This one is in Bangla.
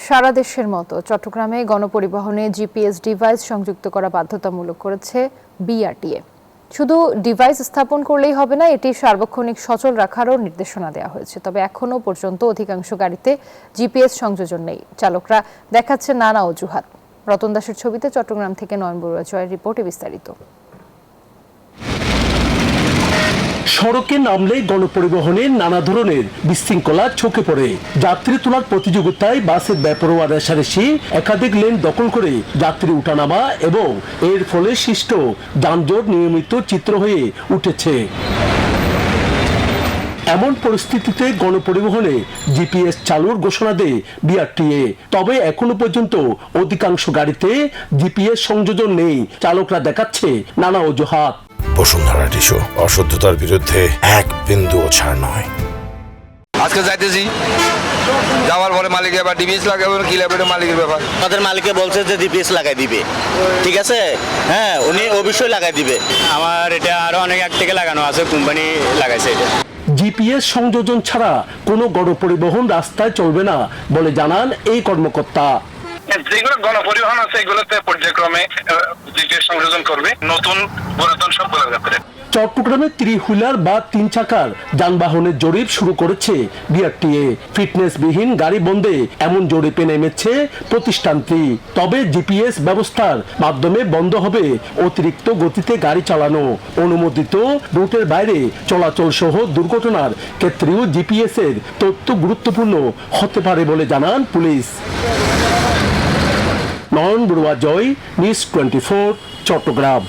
সারা দেশের মতো চট্টগ্রামে গণপরিবহনে জিপিএস ডিভাইস সংযুক্ত করা বাধ্যতামূলক করেছে বিআরটিএ। শুধু ডিভাইস স্থাপন করলেই হবে না, এটি সার্বক্ষণিক সচল রাখারও নির্দেশনা দেওয়া হয়েছে। তবে এখনও পর্যন্ত অধিকাংশ গাড়িতে জিপিএস সংযোজন নেই। চালকরা দেখাচ্ছে নানা অজুহাত। রতন দাসের ছবিতে চট্টগ্রাম থেকে নয়ন বড়ুয়া জয়ের রিপোর্টে বিস্তারিত। সড়কে নামলে গণপরিবহনের নানা ধরনের বিশৃঙ্খলা চোখে পড়ে। যাত্রী তোলার প্রতিযোগিতায় বাসের বেপরোয়া রেষারেষি, একাধিক লেন দখল করে যাত্রী উঠানামা এবং এর ফলে সৃষ্ট যানজট নিয়মিত চিত্র হয়ে উঠেছে। এমন পরিস্থিতিতে গণপরিবহনে জিপিএস চালুর ঘোষণা দেয় বিআরটিএ। তবে এখনো পর্যন্ত অধিকাংশ গাড়িতে জিপিএস সংযোজন নেই। চালকরা দেখাচ্ছে নানা অজুহাত। বসুন্ধরা টিস্যু, অশুদ্ধতার বিরুদ্ধে এক বিন্দুও ছাড় নয়। আজকে যাইতেছি, যাওয়ার পরে মালিক এবার ডিভিএস লাগাবে কি লাগাবে মালিকের ব্যাপার। আমাদের মালিককে বলছে যে ডিভিএস লাগাই দিবে, ঠিক আছে, হ্যাঁ উনি অবশ্যই লাগাই দিবে। আমার এটা আরো অনেক আগ থেকে লাগানো আছে, কোম্পানি লাগাইছে এটা। জিপিএস সংযোজন ছাড়া কোনো গণপরিবহন রাস্তায় চলবে না বলে জানান এই কর্মকর্তা। যেগুলো গণপরিবহন আছে এগুলোতে পর্যায়ক্রমে জিপিএস সংযোজন করবে, নতুন পুরাতন সবগুলোর ক্ষেত্রে। চট্টগ্রামে 3 হুইলার বা 3 চাকার যানবাহনের জরিপ শুরু করেছে বিআরটিএ। ফিটনেসবিহীন গাড়ি বন্ধে এমন জরিপে নেমেছে প্রতিষ্ঠানটি। তবে জিপিএস ব্যবস্থার মাধ্যমে বন্ধ হবে অতিরিক্ত গতিতে গাড়ি চালানো, অনুমোদিত রুটের বাইরে চলাচল সহ দুর্ঘটনার ক্ষেত্রেও জিপিএস এর তথ্য গুরুত্বপূর্ণ হতে পারে বলে জানান পুলিশ। নয়ন বড়ুয়া জয়, নিউজ 24, চট্টগ্রাম।